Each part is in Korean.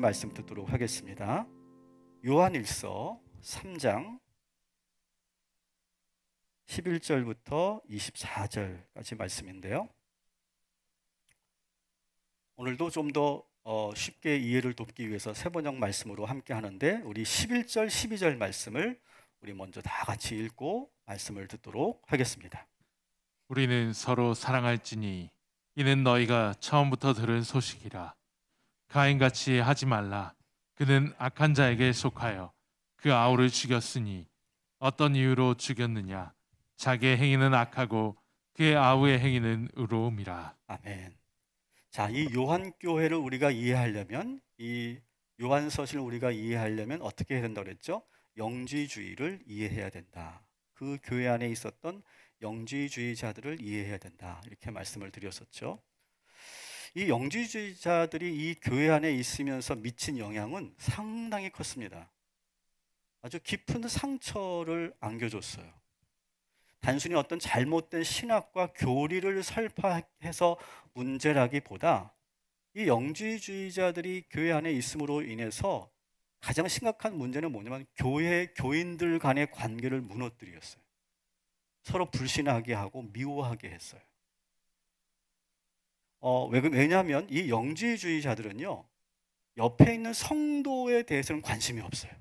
말씀 듣도록 하겠습니다. 요한일서 3장 11절부터 24절까지 말씀인데요. 오늘도 좀 더 쉽게 이해를 돕기 위해서 세번역 말씀으로 함께 하는데, 우리 11절, 12절 말씀을 우리 먼저 다 같이 읽고 말씀을 듣도록 하겠습니다. 우리는 서로 사랑할지니 이는 너희가 처음부터 들은 소식이라. 가인같이 하지 말라. 그는 악한 자에게 속하여 그 아우를 죽였으니 어떤 이유로 죽였느냐? 자기의 행위는 악하고 그의 아우의 행위는 의로움이라. 아멘. 자, 이 요한교회를 우리가 이해하려면, 이 요한서신을 우리가 이해하려면 어떻게 해야 된다고 그랬죠? 영지주의를 이해해야 된다. 그 교회 안에 있었던 영지주의자들을 이해해야 된다, 이렇게 말씀을 드렸었죠. 이 영지주의자들이 이 교회 안에 있으면서 미친 영향은 상당히 컸습니다. 아주 깊은 상처를 안겨줬어요. 단순히 어떤 잘못된 신학과 교리를 설파해서 문제라기보다 이 영지주의자들이 교회 안에 있음으로 인해서 가장 심각한 문제는 뭐냐면 교회 교인들 간의 관계를 무너뜨렸어요. 서로 불신하게 하고 미워하게 했어요. 왜냐하면 이 영지주의자들은요, 옆에 있는 성도에 대해서는 관심이 없어요.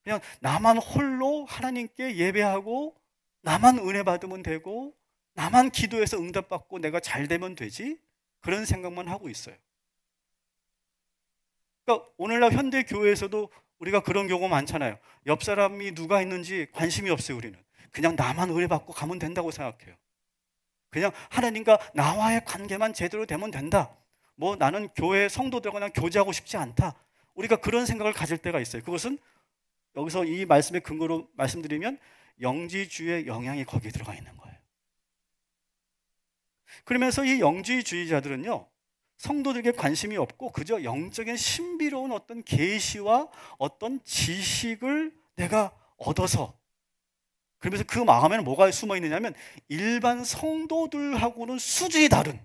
그냥 나만 홀로 하나님께 예배하고 나만 은혜 받으면 되고 나만 기도해서 응답받고 내가 잘 되면 되지, 그런 생각만 하고 있어요. 그러니까 오늘날 현대 교회에서도 우리가 그런 경우가 많잖아요. 옆 사람이 누가 있는지 관심이 없어요. 우리는 그냥 나만 은혜 받고 가면 된다고 생각해요. 그냥 하나님과 나와의 관계만 제대로 되면 된다. 뭐 나는 교회 성도들과 그냥 교제하고 싶지 않다. 우리가 그런 생각을 가질 때가 있어요. 그것은 여기서 이 말씀의 근거로 말씀드리면 영지주의의 영향이 거기에 들어가 있는 거예요. 그러면서 이 영지주의자들은요, 성도들에게 관심이 없고 그저 영적인 신비로운 어떤 계시와 어떤 지식을 내가 얻어서, 그러면서 그 마음에는 뭐가 숨어 있느냐면 일반 성도들하고는 수준이 다른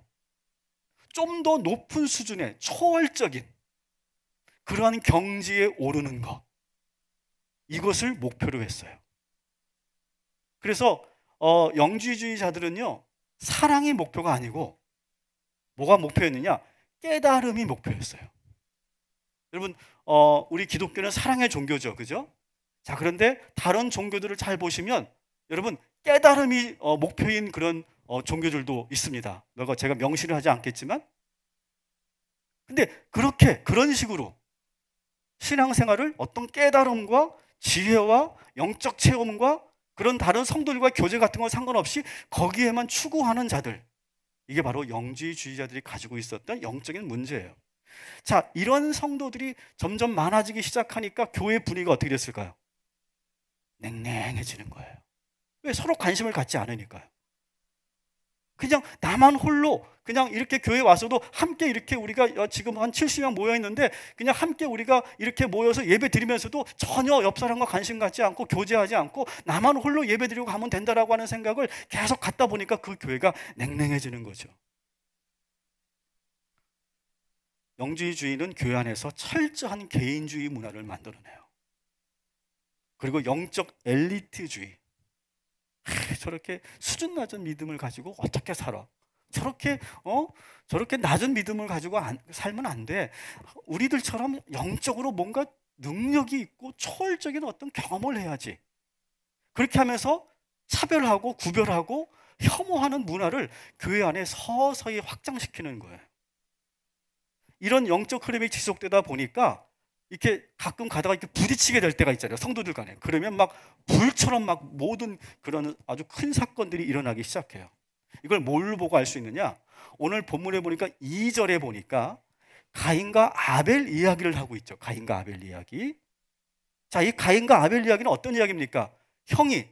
좀 더 높은 수준의 초월적인 그러한 경지에 오르는 것, 이것을 목표로 했어요. 그래서 영지주의자들은요, 사랑이 목표가 아니고 뭐가 목표였느냐? 깨달음이 목표였어요. 여러분, 우리 기독교는 사랑의 종교죠, 그죠? 자, 그런데 다른 종교들을 잘 보시면 여러분, 깨달음이 목표인 그런 종교들도 있습니다. 제가 명시를 하지 않겠지만, 근데 그런 식으로 신앙생활을 어떤 깨달음과 지혜와 영적 체험과 그런 다른 성도들과 교제 같은 거 상관없이 거기에만 추구하는 자들, 이게 바로 영지주의자들이 가지고 있었던 영적인 문제예요. 자, 이런 성도들이 점점 많아지기 시작하니까 교회 분위기가 어떻게 됐을까요? 냉랭해지는 거예요. 왜? 서로 관심을 갖지 않으니까요. 그냥 나만 홀로 그냥 이렇게 교회 와서도 함께 이렇게 우리가 지금 한 70명 모여 있는데 그냥 함께 우리가 이렇게 모여서 예배 드리면서도 전혀 옆 사람과 관심 갖지 않고 교제하지 않고 나만 홀로 예배 드리고 가면 된다라고 하는 생각을 계속 갖다 보니까 그 교회가 냉랭해지는 거죠. 영지주의는 교회 안에서 철저한 개인주의 문화를 만들어내요. 그리고 영적 엘리트주의, 저렇게 수준 낮은 믿음을 가지고 어떻게 살아? 저렇게 낮은 믿음을 가지고 살면 안 돼. 우리들처럼 영적으로 뭔가 능력이 있고 초월적인 어떤 경험을 해야지. 그렇게 하면서 차별하고 구별하고 혐오하는 문화를 교회 안에 서서히 확장시키는 거예요. 이런 영적 흐름이 지속되다 보니까 이렇게 가끔 가다가 이렇게 부딪히게 될 때가 있잖아요, 성도들 간에. 그러면 막 불처럼 막 모든 그런 아주 큰 사건들이 일어나기 시작해요. 이걸 뭘로 보고 알 수 있느냐? 오늘 본문에 보니까 2절에 보니까 가인과 아벨 이야기를 하고 있죠. 가인과 아벨 이야기. 자, 이 가인과 아벨 이야기는 어떤 이야기입니까? 친형이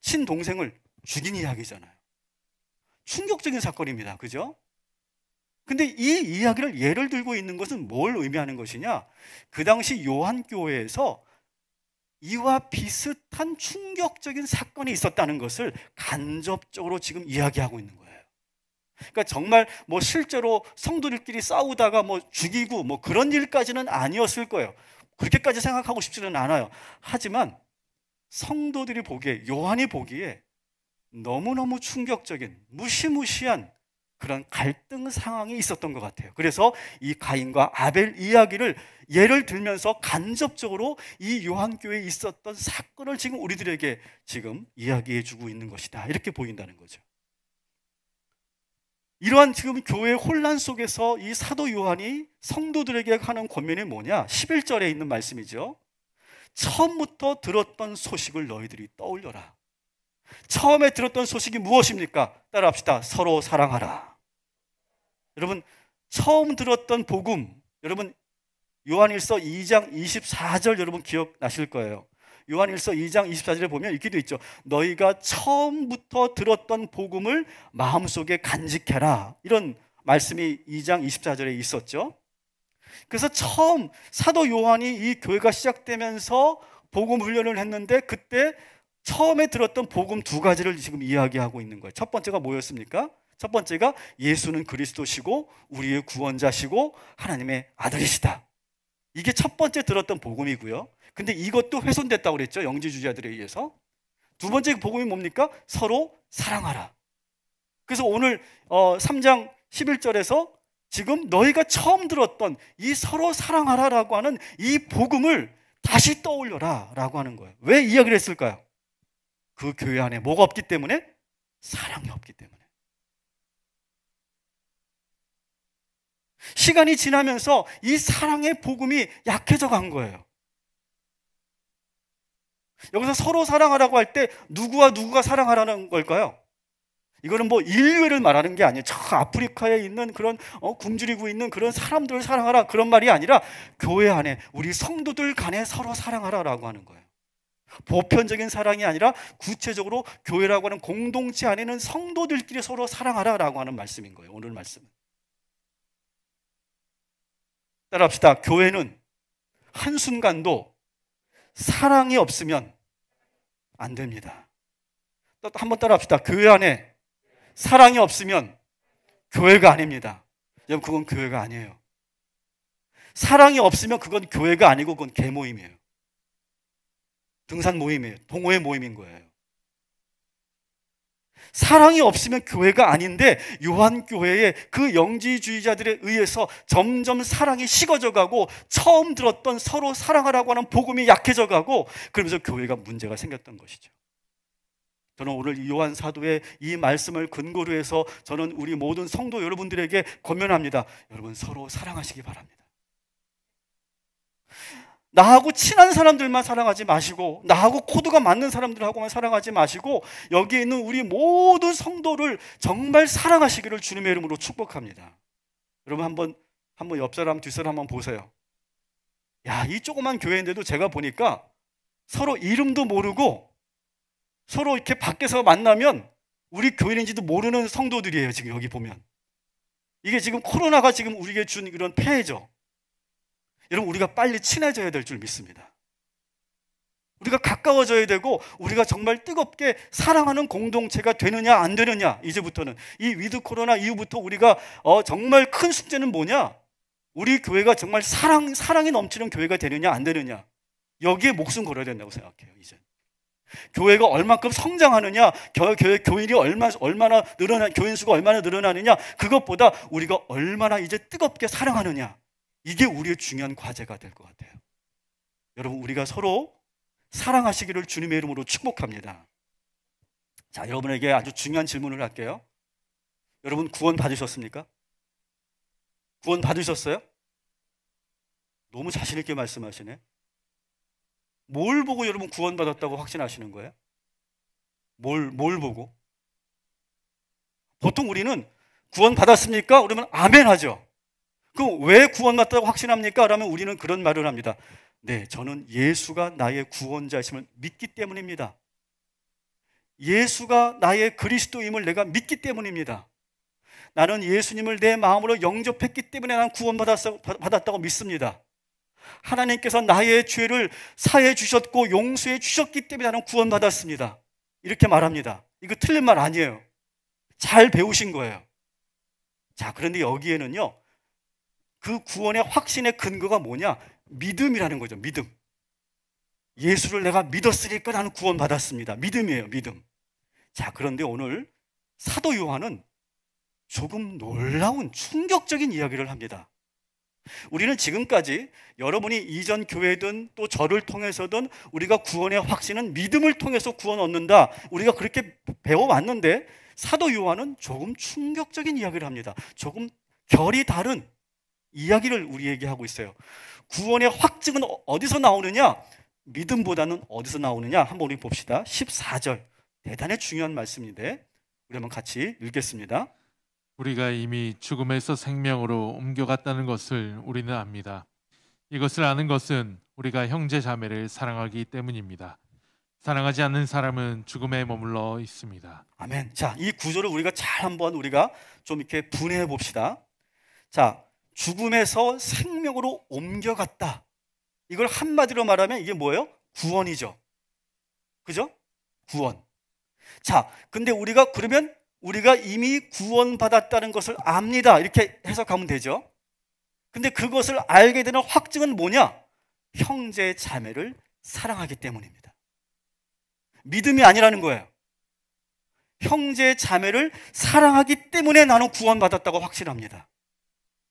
친동생을 죽인 이야기잖아요. 충격적인 사건입니다. 그죠? 근데 이 이야기를 예를 들고 있는 것은 뭘 의미하는 것이냐? 그 당시 요한교회에서 이와 비슷한 충격적인 사건이 있었다는 것을 간접적으로 지금 이야기하고 있는 거예요. 그러니까 정말 뭐 실제로 성도들끼리 싸우다가 뭐 죽이고 뭐 그런 일까지는 아니었을 거예요. 그렇게까지 생각하고 싶지는 않아요. 하지만 성도들이 보기에, 요한이 보기에 너무너무 충격적인 무시무시한 그런 갈등 상황이 있었던 것 같아요. 그래서 이 가인과 아벨 이야기를 예를 들면서 간접적으로 이 요한교회에 있었던 사건을 지금 우리들에게 지금 이야기해 주고 있는 것이다, 이렇게 보인다는 거죠. 이러한 지금 교회의 혼란 속에서 이 사도 요한이 성도들에게 하는 권면이 뭐냐? 11절에 있는 말씀이죠. 처음부터 들었던 소식을 너희들이 떠올려라. 처음에 들었던 소식이 무엇입니까? 따라합시다. 서로 사랑하라. 여러분, 처음 들었던 복음, 여러분 요한일서 2장 24절 여러분 기억나실 거예요. 요한일서 2장 24절에 보면 이렇게 되어 있죠. 너희가 처음부터 들었던 복음을 마음속에 간직해라. 이런 말씀이 2장 24절에 있었죠. 그래서 처음 사도 요한이 이 교회가 시작되면서 복음 훈련을 했는데 그때 처음에 들었던 복음 두 가지를 지금 이야기하고 있는 거예요. 첫 번째가 뭐였습니까? 첫 번째가 예수는 그리스도시고 우리의 구원자시고 하나님의 아들이시다. 이게 첫 번째 들었던 복음이고요. 근데 이것도 훼손됐다고 그랬죠. 영지주의자들에 의해서. 두 번째 복음이 뭡니까? 서로 사랑하라. 그래서 오늘 3장 11절에서 지금 너희가 처음 들었던 이 서로 사랑하라라고 하는 이 복음을 다시 떠올려라 라고 하는 거예요. 왜 이야기를 했을까요? 그 교회 안에 뭐가 없기 때문에? 사랑이 없기 때문에. 시간이 지나면서 이 사랑의 복음이 약해져 간 거예요. 여기서 서로 사랑하라고 할 때 누구와 누구가 사랑하라는 걸까요? 이거는 뭐 인류를 말하는 게 아니에요. 저 아프리카에 있는 그런 굶주리고 있는 그런 사람들을 사랑하라 그런 말이 아니라 교회 안에 우리 성도들 간에 서로 사랑하라라고 하는 거예요. 보편적인 사랑이 아니라 구체적으로 교회라고 하는 공동체 안에 있는 성도들끼리 서로 사랑하라라고 하는 말씀인 거예요. 오늘 말씀은. 따라합시다. 교회는 한순간도 사랑이 없으면 안 됩니다. 또 한번 따라합시다. 교회 안에 사랑이 없으면 교회가 아닙니다. 여러분, 그건 교회가 아니에요. 사랑이 없으면 그건 교회가 아니고 그건 개모임이에요. 등산 모임이에요. 동호회 모임인 거예요. 사랑이 없으면 교회가 아닌데 요한교회의 그 영지주의자들에 의해서 점점 사랑이 식어져 가고 처음 들었던 서로 사랑하라고 하는 복음이 약해져 가고 그러면서 교회가 문제가 생겼던 것이죠. 저는 오늘 이 요한 사도의 이 말씀을 근거로 해서 저는 우리 모든 성도 여러분들에게 권면합니다. 여러분, 서로 사랑하시기 바랍니다. 나하고 친한 사람들만 사랑하지 마시고 나하고 코드가 맞는 사람들하고만 사랑하지 마시고 여기에 있는 우리 모든 성도를 정말 사랑하시기를 주님의 이름으로 축복합니다. 여러분, 한번 옆 사람 뒷사람 한번 보세요. 야, 이 조그만 교회인데도 제가 보니까 서로 이름도 모르고 서로 이렇게 밖에서 만나면 우리 교인인지도 모르는 성도들이에요. 지금 여기 보면 이게 지금 코로나가 지금 우리에게 준 이런 폐해죠. 여러분, 우리가 빨리 친해져야 될 줄 믿습니다. 우리가 가까워져야 되고 우리가 정말 뜨겁게 사랑하는 공동체가 되느냐 안 되느냐, 이제부터는 이 위드 코로나 이후부터 우리가 정말 큰 숙제는 뭐냐? 우리 교회가 정말 사랑이 넘치는 교회가 되느냐 안 되느냐, 여기에 목숨 걸어야 된다고 생각해요. 이제 교회가 얼만큼 성장하느냐, 교인이 얼마나 교인 수가 얼마나 늘어나느냐, 그것보다 우리가 얼마나 이제 뜨겁게 사랑하느냐, 이게 우리의 중요한 과제가 될 것 같아요. 여러분, 우리가 서로 사랑하시기를 주님의 이름으로 축복합니다. 자, 여러분에게 아주 중요한 질문을 할게요. 여러분, 구원 받으셨습니까? 구원 받으셨어요? 너무 자신 있게 말씀하시네. 뭘 보고 여러분 구원 받았다고 확신하시는 거예요? 뭘 보고? 보통 우리는 구원 받았습니까? 그러면 아멘 하죠. 그럼 왜 구원 받았다고 확신합니까? 그러면 우리는 그런 말을 합니다. 네, 저는 예수가 나의 구원자이심을 믿기 때문입니다. 예수가 나의 그리스도임을 내가 믿기 때문입니다. 나는 예수님을 내 마음으로 영접했기 때문에 나는 구원받았다고 믿습니다. 하나님께서 나의 죄를 사해 주셨고 용서해 주셨기 때문에 나는 구원받았습니다. 이렇게 말합니다. 이거 틀린 말 아니에요. 잘 배우신 거예요. 자, 그런데 여기에는요, 그 구원의 확신의 근거가 뭐냐? 믿음이라는 거죠. 믿음. 예수를 내가 믿었으니까 나는 구원받았습니다. 믿음이에요, 믿음. 자, 그런데 오늘 사도 요한은 조금 놀라운 충격적인 이야기를 합니다. 우리는 지금까지 여러분이 이전 교회든 또 저를 통해서든 우리가 구원의 확신은 믿음을 통해서 구원 얻는다, 우리가 그렇게 배워왔는데, 사도 요한은 조금 충격적인 이야기를 합니다. 조금 결이 다른 이야기를 우리에게 하고 있어요. 구원의 확증은 어디서 나오느냐? 믿음보다는 어디서 나오느냐? 한번 우리 봅시다. 14절, 대단히 중요한 말씀인데 우리 한번 같이 읽겠습니다. 우리가 이미 죽음에서 생명으로 옮겨갔다는 것을 우리는 압니다. 이것을 아는 것은 우리가 형제 자매를 사랑하기 때문입니다. 사랑하지 않는 사람은 죽음에 머물러 있습니다. 아멘. 자, 이 구조를 우리가 잘 한번 우리가 좀 이렇게 분해해 봅시다. 자, 죽음에서 생명으로 옮겨갔다. 이걸 한마디로 말하면 이게 뭐예요? 구원이죠. 그죠? 구원. 자, 근데 우리가 그러면 우리가 이미 구원받았다는 것을 압니다, 이렇게 해석하면 되죠. 근데 그것을 알게 되는 확증은 뭐냐? 형제 자매를 사랑하기 때문입니다. 믿음이 아니라는 거예요. 형제 자매를 사랑하기 때문에 나는 구원받았다고 확신합니다.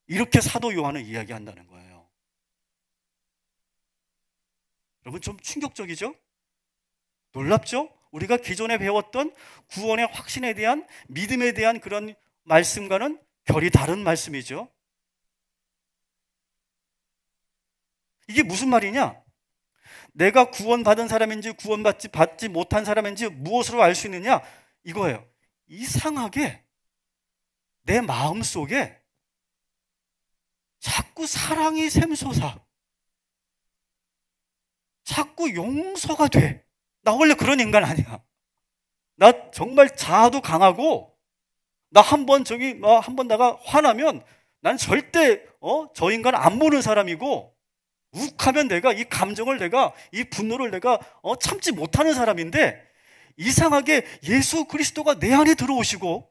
이렇게 사도 요한은 이야기한다는 거예요. 여러분, 좀 충격적이죠? 놀랍죠? 우리가 기존에 배웠던 구원의 확신에 대한, 믿음에 대한 그런 말씀과는 결이 다른 말씀이죠. 이게 무슨 말이냐? 내가 구원받은 사람인지 받지 못한 사람인지 무엇으로 알 수 있느냐? 이거예요. 이상하게 내 마음속에 자꾸 사랑이 샘솟아, 자꾸 용서가 돼. 나 원래 그런 인간 아니야. 나 정말 자아도 강하고, 나 한번 내가 화나면 난 절대 저 인간 안 보는 사람이고, 욱하면 내가 이 감정을, 내가 이 분노를 내가 참지 못하는 사람인데, 이상하게 예수 그리스도가 내 안에 들어오시고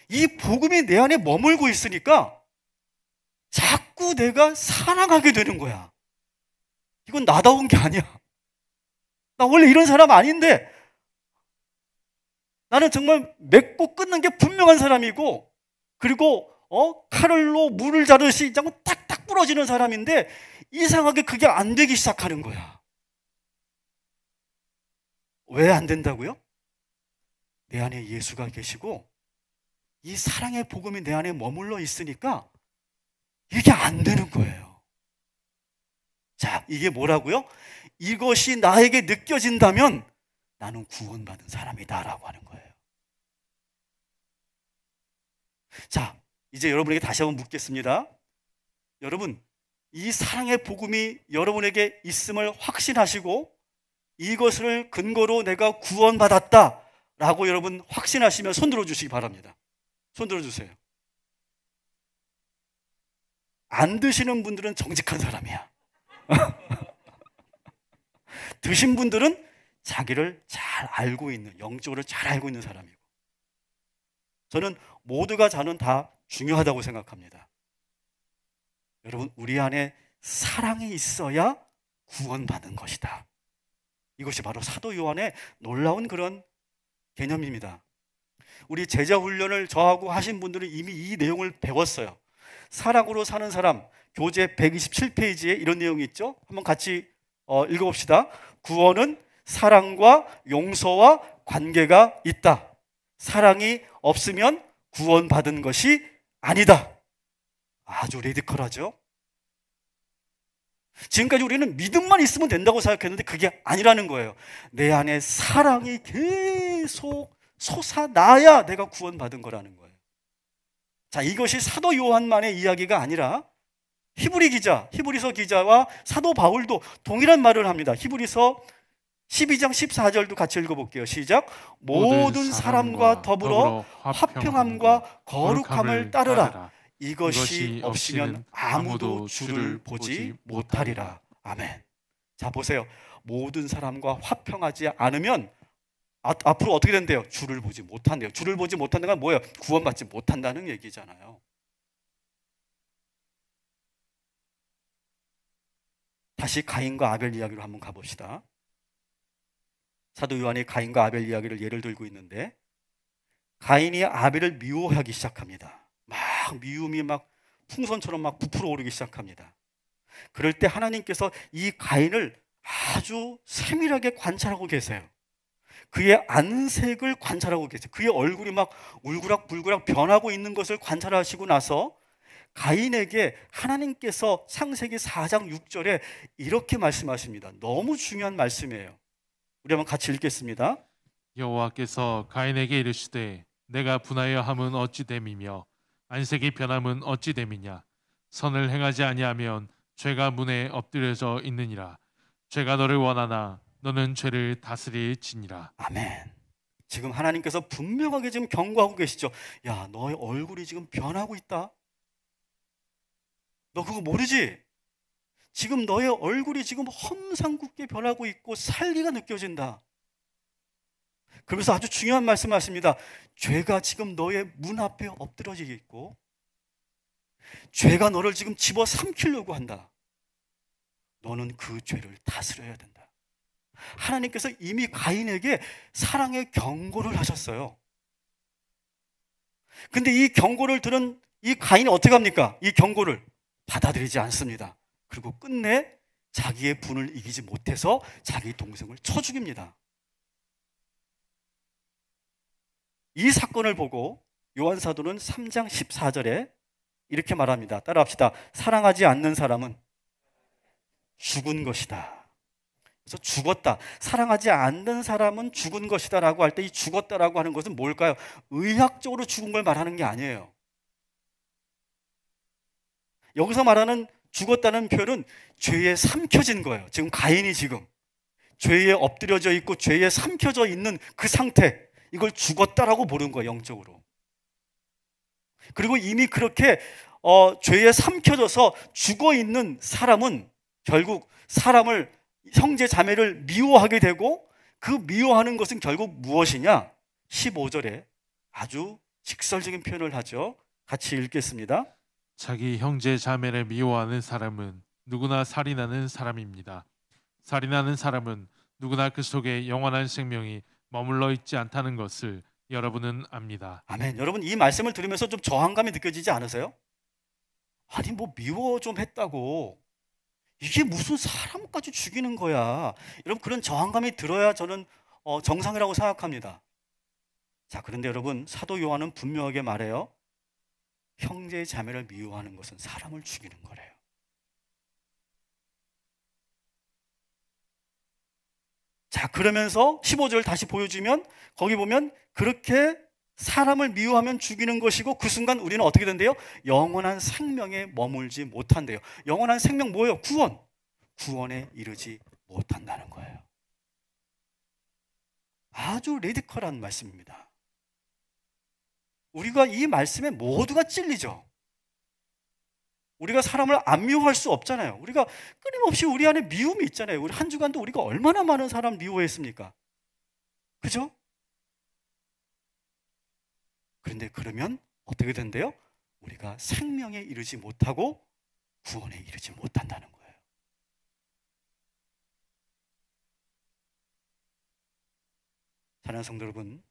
이 복음이 내 안에 머물고 있으니까 자꾸 내가 사랑하게 되는 거야. 이건 나다운 게 아니야. 나 원래 이런 사람 아닌데, 나는 정말 맺고 끊는 게 분명한 사람이고, 그리고 칼로 물을 자르듯이 딱딱 부러지는 사람인데, 이상하게 그게 안 되기 시작하는 거야. 왜 안 된다고요? 내 안에 예수가 계시고 이 사랑의 복음이 내 안에 머물러 있으니까 이게 안 되는 거예요. 자, 이게 뭐라고요? 이것이 나에게 느껴진다면 나는 구원받은 사람이다라고 하는 거예요. 자, 이제 여러분에게 다시 한번 묻겠습니다. 여러분, 이 사랑의 복음이 여러분에게 있음을 확신하시고 이것을 근거로 내가 구원받았다라고 여러분 확신하시면 손 들어주시기 바랍니다. 손 들어주세요. 안 드시는 분들은 정직한 사람이야. 드신 분들은 자기를 잘 알고 있는, 영적으로 잘 알고 있는 사람이고, 저는 모두가 저는 다 중요하다고 생각합니다. 여러분, 우리 안에 사랑이 있어야 구원받는 것이다. 이것이 바로 사도 요한의 놀라운 그런 개념입니다. 우리 제자 훈련을 저하고 하신 분들은 이미 이 내용을 배웠어요. 사랑으로 사는 사람, 교재 127페이지에 이런 내용이 있죠. 한번 같이 읽어봅시다. 구원은 사랑과 용서와 관계가 있다. 사랑이 없으면 구원받은 것이 아니다. 아주 레디컬하죠. 지금까지 우리는 믿음만 있으면 된다고 생각했는데 그게 아니라는 거예요. 내 안에 사랑이 계속 솟아나야 내가 구원받은 거라는 거예요. 자, 이것이 사도 요한만의 이야기가 아니라 히브리서 기자와 사도 바울도 동일한 말을 합니다. 히브리서 12장 14절도 같이 읽어볼게요. 시작. 모든 사람과 더불어 화평함과 거룩함을 따르라. 이것이 없이면 아무도 주를 보지 못하리라. 아멘. 자, 보세요. 모든 사람과 화평하지 않으면 앞으로 어떻게 된대요? 주를 보지 못한대요. 주를 보지 못한다는 건 뭐예요? 구원받지 못한다는 얘기잖아요. 다시 가인과 아벨 이야기로 한번 가봅시다. 사도 요한이 가인과 아벨 이야기를 예를 들고 있는데, 가인이 아벨을 미워하기 시작합니다. 막 미움이 막 풍선처럼 막 부풀어 오르기 시작합니다. 그럴 때 하나님께서 이 가인을 아주 세밀하게 관찰하고 계세요. 그의 안색을 관찰하고 계세요. 그의 얼굴이 막 울그락불그락 변하고 있는 것을 관찰하시고 나서 가인에게 하나님께서 창세기 4장 6절에 이렇게 말씀하십니다. 너무 중요한 말씀이에요. 우리 한번 같이 읽겠습니다. 여호와께서 가인에게 이르시되 내가 분하여 함은 어찌 됨이며 안색이 변함은 어찌 됨이냐. 선을 행하지 아니하면 죄가 문에 엎드려져 있느니라. 죄가 너를 원하나 너는 죄를 다스릴지니라. 아멘. 지금 하나님께서 분명하게 지금 경고하고 계시죠. 야, 너의 얼굴이 지금 변하고 있다. 너 그거 모르지? 지금 너의 얼굴이 지금 험상궂게 변하고 있고 살기가 느껴진다. 그러면서 아주 중요한 말씀하십니다. 죄가 지금 너의 문 앞에 엎드러져 있고 죄가 너를 지금 집어삼키려고 한다. 너는 그 죄를 다스려야 된다. 하나님께서 이미 가인에게 사랑의 경고를 하셨어요. 근데 이 경고를 들은 이 가인이 어떻게 합니까? 이 경고를 받아들이지 않습니다. 그리고 끝내 자기의 분을 이기지 못해서 자기 동생을 쳐 죽입니다. 이 사건을 보고 요한사도는 3장 14절에 이렇게 말합니다. 따라합시다. 사랑하지 않는 사람은 죽은 것이다. 그래서 죽었다. 사랑하지 않는 사람은 죽은 것이다 라고 할 때 이 죽었다라고 하는 것은 뭘까요? 의학적으로 죽은 걸 말하는 게 아니에요. 여기서 말하는 죽었다는 표현은 죄에 삼켜진 거예요. 지금 가인이 지금 죄에 엎드려져 있고 죄에 삼켜져 있는 그 상태, 이걸 죽었다라고 부른 거예요, 영적으로. 그리고 이미 그렇게 죄에 삼켜져서 죽어 있는 사람은 결국 사람을, 형제 자매를 미워하게 되고, 그 미워하는 것은 결국 무엇이냐? 15절에 아주 직설적인 표현을 하죠. 같이 읽겠습니다. 자기 형제 자매를 미워하는 사람은 누구나 살인하는 사람입니다. 살인하는 사람은 누구나 그 속에 영원한 생명이 머물러 있지 않다는 것을 여러분은 압니다. 아멘. 여러분, 이 말씀을 들으면서 좀 저항감이 느껴지지 않으세요? 아니 뭐 미워 좀 했다고 이게 무슨 사람까지 죽이는 거야. 여러분, 그런 저항감이 들어야 저는 정상이라고 생각합니다. 자, 그런데 여러분, 사도 요한은 분명하게 말해요. 형제 자매를 미워하는 것은 사람을 죽이는 거래요. 자, 그러면서 15절 다시 보여주면 거기 보면 그렇게 사람을 미워하면 죽이는 것이고 그 순간 우리는 어떻게 된대요? 영원한 생명에 머물지 못한대요. 영원한 생명 뭐예요? 구원. 구원에 이르지 못한다는 거예요. 아주 레디컬한 말씀입니다. 우리가 이 말씀에 모두가 찔리죠. 우리가 사람을 안 미워할 수 없잖아요. 우리가 끊임없이 우리 안에 미움이 있잖아요. 우리 한 주간도 우리가 얼마나 많은 사람 미워했습니까? 그죠? 그런데 그러면 어떻게 된대요? 우리가 생명에 이르지 못하고 구원에 이르지 못한다는 거예요. 사랑하는 성도 여러분,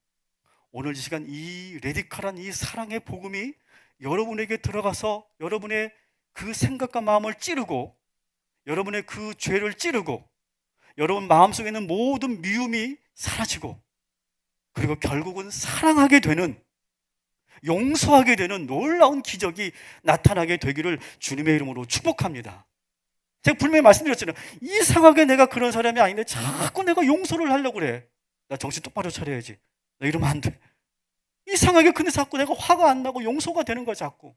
오늘 이 시간 이 레디컬한 이 사랑의 복음이 여러분에게 들어가서 여러분의 그 생각과 마음을 찌르고 여러분의 그 죄를 찌르고 여러분 마음속에 있는 모든 미움이 사라지고 그리고 결국은 사랑하게 되는, 용서하게 되는 놀라운 기적이 나타나게 되기를 주님의 이름으로 축복합니다. 제가 분명히 말씀드렸잖아요. 이상하게 내가 그런 사람이 아닌데 자꾸 내가 용서를 하려고 그래. 나 정신 똑바로 차려야지. 나 이러면 안 돼. 이상하게 근데 자꾸 내가 화가 안 나고 용서가 되는 거야 자꾸.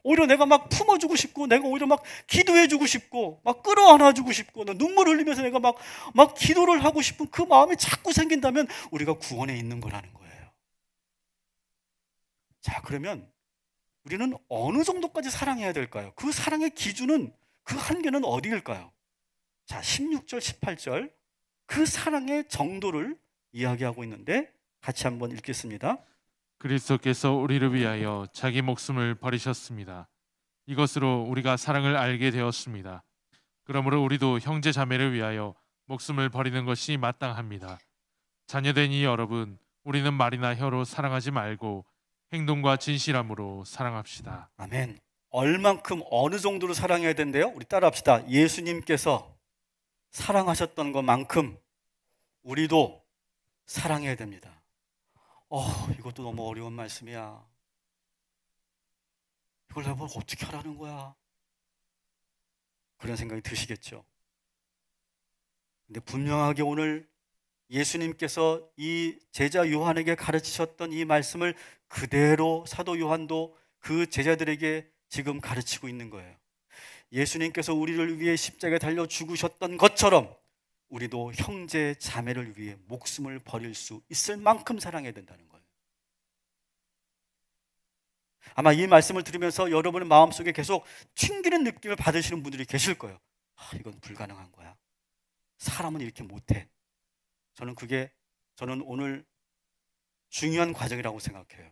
오히려 내가 막 품어주고 싶고 내가 오히려 막 기도해주고 싶고 막 끌어안아주고 싶고 눈물 흘리면서 내가 막 기도를 하고 싶은 그 마음이 자꾸 생긴다면 우리가 구원에 있는 거라는 거예요. 자, 그러면 우리는 어느 정도까지 사랑해야 될까요? 그 사랑의 기준은, 그 한계는 어디일까요? 자, 16절 18절 그 사랑의 정도를 이야기하고 있는데 같이 한번 읽겠습니다. 그리스도께서 우리를 위하여 자기 목숨을 버리셨습니다. 이것으로 우리가 사랑을 알게 되었습니다. 그러므로 우리도 형제 자매를 위하여 목숨을 버리는 것이 마땅합니다. 자녀된 여러분, 우리는 말이나 혀로 사랑하지 말고 행동과 진실함으로 사랑합시다. 아멘. 얼만큼 어느 정도로 사랑해야 된대요? 우리 따라합시다. 예수님께서 사랑하셨던 것만큼 우리도 사랑해야 됩니다. 이것도 너무 어려운 말씀이야. 이걸 내가 어떻게 하라는 거야? 그런 생각이 드시겠죠. 근데 분명하게 오늘 예수님께서 이 제자 요한에게 가르치셨던 이 말씀을 그대로 사도 요한도 그 제자들에게 지금 가르치고 있는 거예요. 예수님께서 우리를 위해 십자가에 달려 죽으셨던 것처럼 우리도 형제 자매를 위해 목숨을 버릴 수 있을 만큼 사랑해야 된다는 거예요. 아마 이 말씀을 들으면서 여러분의 마음속에 계속 튕기는 느낌을 받으시는 분들이 계실 거예요. 이건 불가능한 거야. 사람은 이렇게 못해. 저는 오늘 중요한 과정이라고 생각해요.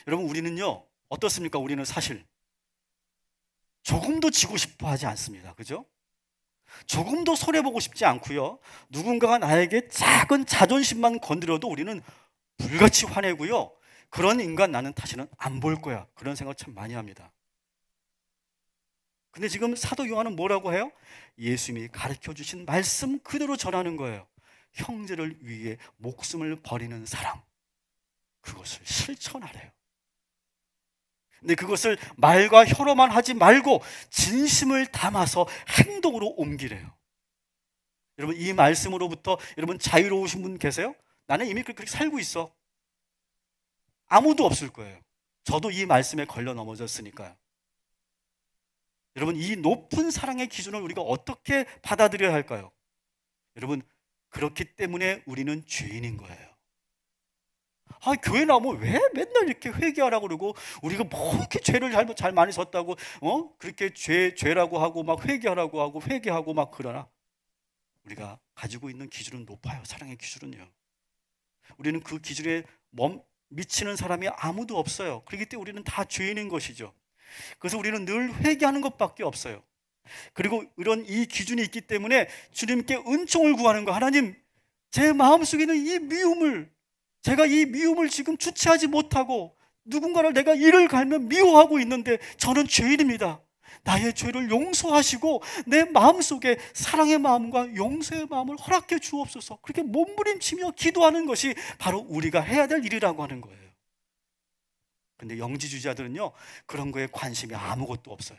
여러분, 우리는요, 어떻습니까? 우리는 사실 조금도 지고 싶어 하지 않습니다. 그죠? 조금도 손해보고 싶지 않고요. 누군가가 나에게 작은 자존심만 건드려도 우리는 불같이 화내고요. 그런 인간 나는 다시는 안 볼 거야. 그런 생각 참 많이 합니다. 근데 지금 사도 요한은 뭐라고 해요? 예수님이 가르쳐주신 말씀 그대로 전하는 거예요. 형제를 위해 목숨을 버리는 사랑, 그것을 실천하래요. 근데 그것을 말과 혀로만 하지 말고 진심을 담아서 행동으로 옮기래요. 여러분, 이 말씀으로부터 여러분 자유로우신 분 계세요? 나는 이미 그렇게 살고 있어. 아무도 없을 거예요. 저도 이 말씀에 걸려 넘어졌으니까요. 여러분, 이 높은 사랑의 기준을 우리가 어떻게 받아들여야 할까요? 여러분, 그렇기 때문에 우리는 죄인인 거예요. 교회 나오면 왜 맨날 이렇게 회개하라고 그러고, 우리가 뭐 이렇게 죄를 잘 많이 졌다고, 그렇게 죄라고 하고, 막 회개하라고 하고, 회개하고 막 그러나, 우리가 가지고 있는 기준은 높아요. 사랑의 기준은요. 우리는 그 기준에 미치는 사람이 아무도 없어요. 그렇기 때문에 우리는 다 죄인인 것이죠. 그래서 우리는 늘 회개하는 것밖에 없어요. 그리고 이런 이 기준이 있기 때문에 주님께 은총을 구하는 거. 하나님, 제 마음속에 있는 이 미움을, 제가 이 미움을 지금 주체하지 못하고 누군가를 내가 이를 갈며 미워하고 있는데 저는 죄인입니다. 나의 죄를 용서하시고 내 마음속에 사랑의 마음과 용서의 마음을 허락해 주옵소서. 그렇게 몸부림치며 기도하는 것이 바로 우리가 해야 될 일이라고 하는 거예요. 근데 영지주의자들은요, 그런 거에 관심이 아무것도 없어요.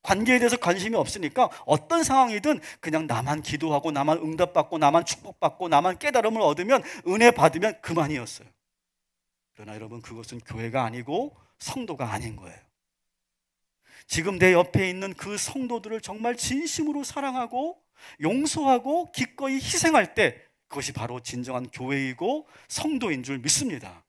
관계에 대해서 관심이 없으니까 어떤 상황이든 그냥 나만 기도하고 나만 응답받고 나만 축복받고 나만 깨달음을 얻으면, 은혜 받으면 그만이었어요. 그러나 여러분, 그것은 교회가 아니고 성도가 아닌 거예요. 지금 내 옆에 있는 그 성도들을 정말 진심으로 사랑하고 용서하고 기꺼이 희생할 때, 그것이 바로 진정한 교회이고 성도인 줄 믿습니다.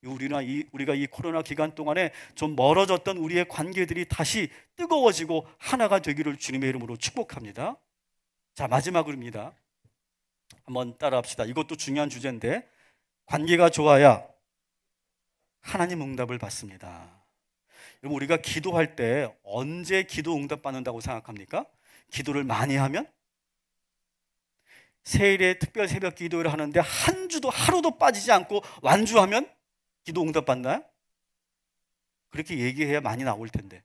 우리가 이 코로나 기간 동안에 좀 멀어졌던 우리의 관계들이 다시 뜨거워지고 하나가 되기를 주님의 이름으로 축복합니다. 자, 마지막으로입니다. 한번 따라합시다. 이것도 중요한 주제인데, 관계가 좋아야 하나님 응답을 받습니다. 여러분, 우리가 기도할 때 언제 기도 응답 받는다고 생각합니까? 기도를 많이 하면? 세일에 특별 새벽 기도를 하는데 한 주도 하루도 빠지지 않고 완주하면 기도 응답 받나요? 그렇게 얘기해야 많이 나올 텐데.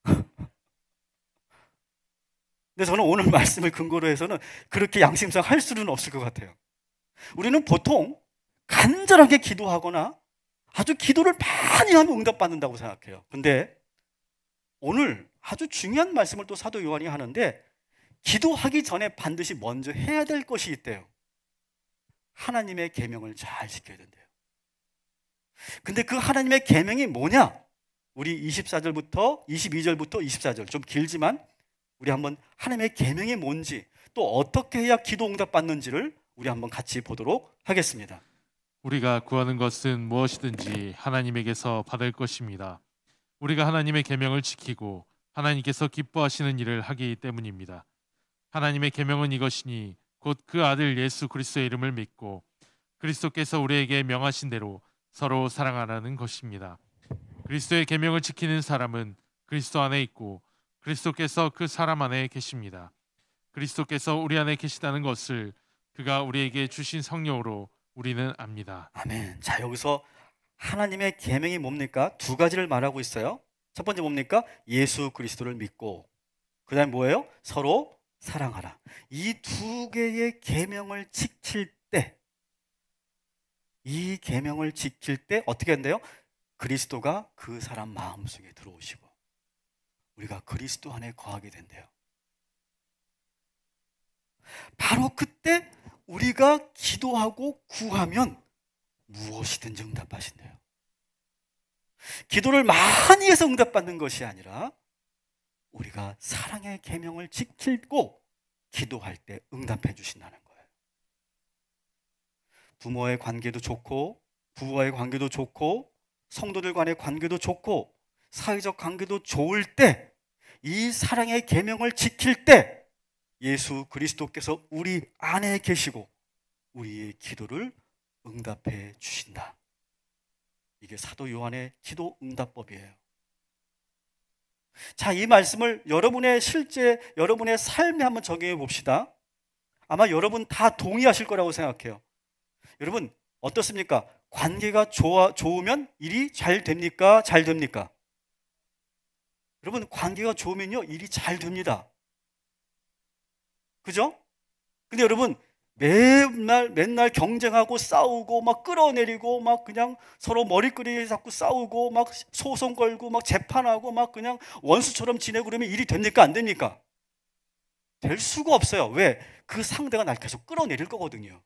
근데 저는 오늘 말씀을 근거로 해서는 그렇게 양심상 할 수는 없을 것 같아요. 우리는 보통 간절하게 기도하거나 아주 기도를 많이 하면 응답받는다고 생각해요. 근데 오늘 아주 중요한 말씀을 또 사도 요한이 하는데, 기도하기 전에 반드시 먼저 해야 될 것이 있대요. 하나님의 계명을 잘 지켜야 된대요. 근데 그 하나님의 계명이 뭐냐? 우리 24절부터 22절부터 24절, 좀 길지만 우리 한번 하나님의 계명이 뭔지, 또 어떻게 해야 기도 응답 받는지를 우리 한번 같이 보도록 하겠습니다. 우리가 구하는 것은 무엇이든지 하나님에게서 받을 것입니다. 우리가 하나님의 계명을 지키고 하나님께서 기뻐하시는 일을 하기 때문입니다. 하나님의 계명은 이것이니 곧 그 아들 예수 그리스도의 이름을 믿고 그리스도께서 우리에게 명하신 대로 서로 사랑하라는 것입니다. 그리스도의 계명을 지키는 사람은 그리스도 안에 있고 그리스도께서 그 사람 안에 계십니다. 그리스도께서 우리 안에 계시다는 것을 그가 우리에게 주신 성령으로 우리는 압니다. 아멘. 자, 여기서 하나님의 계명이 뭡니까? 두 가지를 말하고 있어요. 첫 번째 뭡니까? 예수 그리스도를 믿고, 그 다음에 뭐예요? 서로 사랑하라. 이 두 개의 계명을 지킬 때, 이 계명을 지킬 때 어떻게 한대요? 그리스도가 그 사람 마음속에 들어오시고 우리가 그리스도 안에 거하게 된대요. 바로 그때 우리가 기도하고 구하면 무엇이든지 응답하신대요. 기도를 많이 해서 응답받는 것이 아니라 우리가 사랑의 계명을 지키고 기도할 때 응답해 주신다는 거예요. 부모의 관계도 좋고 부부와의 관계도 좋고 성도들 간의 관계도 좋고 사회적 관계도 좋을 때, 이 사랑의 계명을 지킬 때 예수 그리스도께서 우리 안에 계시고 우리의 기도를 응답해 주신다. 이게 사도 요한의 기도 응답법이에요. 자, 이 말씀을 여러분의 실제 여러분의 삶에 한번 적용해 봅시다. 아마 여러분 다 동의하실 거라고 생각해요. 여러분 어떻습니까? 관계가 좋으면 일이 잘 됩니까? 잘 됩니까? 여러분 관계가 좋으면요 일이 잘 됩니다. 그죠? 근데 여러분 맨날 경쟁하고 싸우고 막 끌어내리고 막 그냥 서로 머리끄리 잡고 싸우고 막 소송 걸고 막 재판하고 막 그냥 원수처럼 지내고 그러면 일이 됩니까? 안 됩니까? 될 수가 없어요. 왜? 그 상대가 날 계속 끌어내릴 거거든요.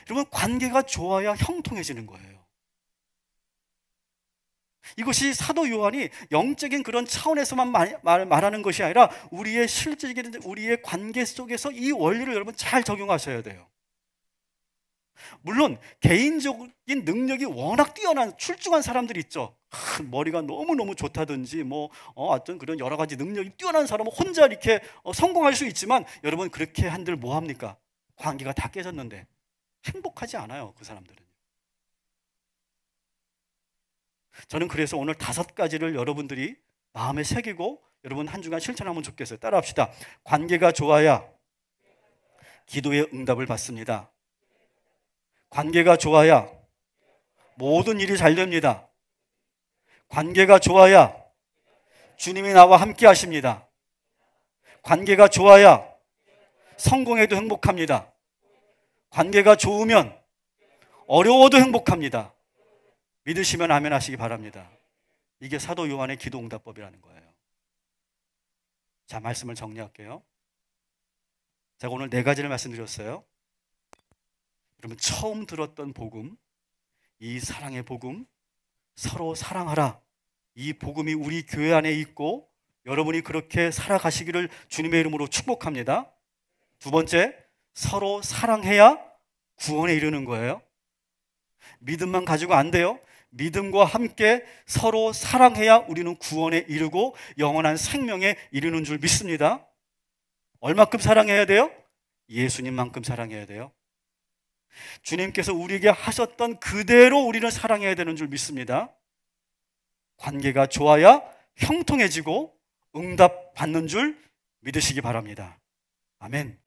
여러분 관계가 좋아야 형통해지는 거예요. 이것이 사도 요한이 영적인 그런 차원에서만 말하는 것이 아니라 우리의 실질적인 우리의 관계 속에서 이 원리를 여러분 잘 적용하셔야 돼요. 물론 개인적인 능력이 워낙 뛰어난 출중한 사람들이 있죠. 머리가 너무너무 좋다든지 어떤 그런 여러 가지 능력이 뛰어난 사람은 혼자 이렇게 성공할 수 있지만 여러분 그렇게 한들 뭐 합니까? 관계가 다 깨졌는데 행복하지 않아요, 그 사람들은. 저는 그래서 오늘 5가지를 여러분들이 마음에 새기고 여러분 한 주간 실천하면 좋겠어요. 따라합시다. 관계가 좋아야 기도의 응답을 받습니다. 관계가 좋아야 모든 일이 잘 됩니다. 관계가 좋아야 주님이 나와 함께 하십니다. 관계가 좋아야 성공해도 행복합니다. 관계가 좋으면 어려워도 행복합니다. 믿으시면 아멘 하시기 바랍니다. 이게 사도 요한의 기도 응답법이라는 거예요. 자, 말씀을 정리할게요. 제가 오늘 4가지를 말씀드렸어요. 여러분 처음 들었던 복음, 이 사랑의 복음, 서로 사랑하라, 이 복음이 우리 교회 안에 있고 여러분이 그렇게 살아가시기를 주님의 이름으로 축복합니다. 2번째, 서로 사랑해야 구원에 이르는 거예요. 믿음만 가지고 안 돼요. 믿음과 함께 서로 사랑해야 우리는 구원에 이르고 영원한 생명에 이르는 줄 믿습니다. 얼마큼 사랑해야 돼요? 예수님만큼 사랑해야 돼요. 주님께서 우리에게 하셨던 그대로 우리는 사랑해야 되는 줄 믿습니다. 관계가 좋아야 형통해지고 응답 받는 줄 믿으시기 바랍니다. 아멘.